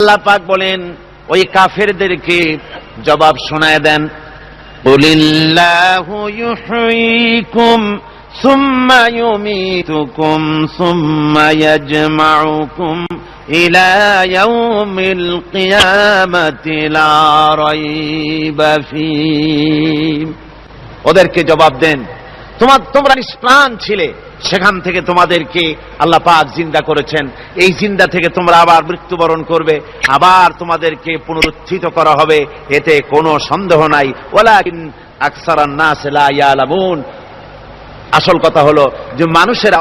আল্লাহ পাক বলেন ওই কাফেরদেরকে জবাব শোনায় দেন, কুলিল্লাহু ইউহয়িকুম সুম্মা ইউমীতুকুম সুম্মা ইয়াজমাউকুম ইলা ইয়াউমিল কিয়ামাতি লা রাইবা ফীহ। ওদেরকে জবাব দেন, তোমরা নিষ্প্রাণ ছিলে, সেখান থেকে তোমাদেরকে আল্লাহ পাক জিন্দা করেছেন, এই জিন্দা থেকে তোমরা আবার মৃত্যুবরণ করবে, আবার তোমাদেরকে পুনরুত্থিত করা হবে, এতে কোনো সন্দেহ নাই। ওয়ালাকিন আকসারান নাস লা ইয়ালামুন। আসল কথা হলো যে মানুষেরা,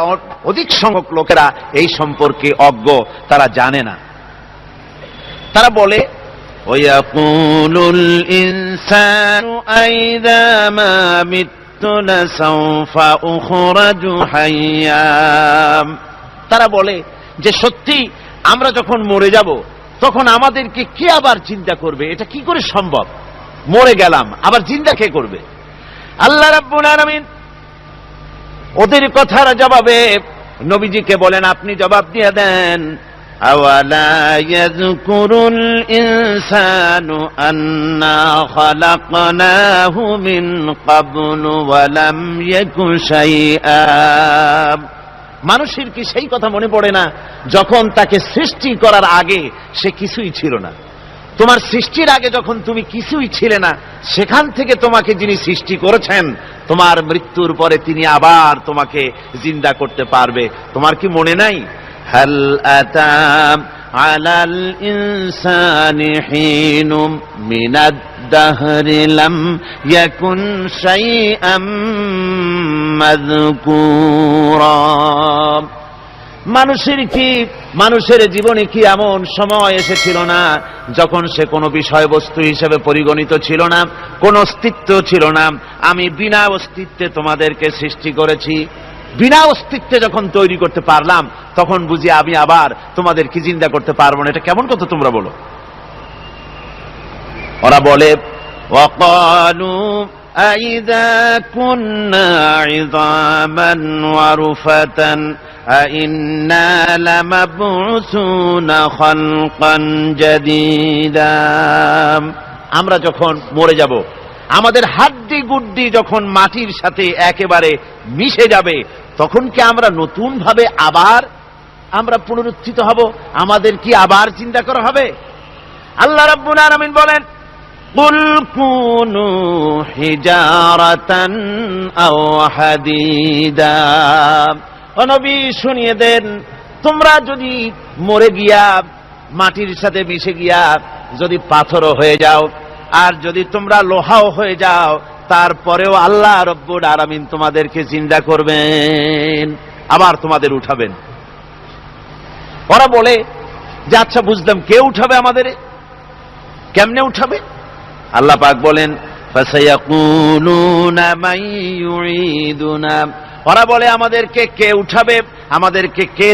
অধিক সংখ্যক লোকেরা এই সম্পর্কে অজ্ঞ, তারা জানে না। তারা বলে ওয়ায়াকুলুল ইনসানু আইযা মা তারা বলে যে সত্যি আমরা যখন মরে যাব তখন আমাদেরকে কে আবার চিন্তা করবে? এটা কি করে সম্ভব? মরে গেলাম, আবার চিন্তা কে করবে? আল্লাহ রাব্বুল আলামিন ওদের কথার জবাবে নবীজিকে বলেন, আপনি জবাব দিয়ে দেন, আওয়ালা ইয়াযকুরুল ইনসানু আন্না খালাকনাহু মিন ক্বাবলু ওয়া লাম ইয়াকু শাইআ। মানুষের কি সেই কথা মনে পড়ে না যখন তাকে সৃষ্টি করার আগে সে কিছুই ছিল না? তোমার সৃষ্টির আগে যখন তুমি কিছুই ছিলে না, সেখান থেকে তোমাকে যিনি সৃষ্টি করেছেন, তোমার মৃত্যুর পরে তিনি আবার তোমাকে জিন্দা করতে পারবে। তোমার কি মনে নাই? হাল আতা আলাল ইনসানি হিনুম মিনাদ দাহরি লাম ইয়াকুন শাইআম মাযকুরা। মানুষের জীবনে কি এমন সময় এসেছিল না যখন সে কোনো বিষয়বস্তু হিসেবে পরিগণিত ছিল না, কোন অস্তিত্ব ছিল না? আমি বিনা অস্তিত্বে তোমাদেরকে সৃষ্টি করেছি, বিনা অস্তিত্বে যখন তৈরি করতে পারলাম তখন বুঝি আমি আবার তোমাদেরকে জিন্দা করতে পারবো না। এটা কেমন কথা তোমরা বলো? ওরা বলে ওয়াকালু আইযা কুন্না ইযামান ওয়া রুফাতান আইন্না লামাবউসুনা খালকান জাদীদা। আমরা যখন মরে যাব, আমাদের হাড্ডি গুড্ডি যখন মাটির সাথে একেবারে মিশে যাবে, তখন কি আমরা নতুন ভাবে আবার আমরা পুনরুত্থিত হব? আমাদের কি আবার চিন্তা করা হবে? আল্লাহ রাব্বুল আলামিন বলেন, কুল কুনু হিজারাতান আও হাদিদা। ও নবী, শুনিয়ে দেন, তোমরা যদি মরে গিয়া মাটির সাথে মিশে গিয়া যদি পাথরও হয়ে যাও, আর যদি তোমরা লোহাও হয়ে যাও, তারপরেও আল্লাহ রব্বুল আলামিন তোমাদেরকে জিন্দা করবেন, আবার তোমাদের উঠাবেন। ওরা বলে যে আচ্ছা বুঝলাম, কে উঠাবে আমাদের? কেমনে উঠাবে? আল্লাহ পাক বলেন, ফাসায়াকুলুনা মান ইউঈদুনা। ওরা বলে আমাদেরকে কে উঠাবে, আমাদেরকে কে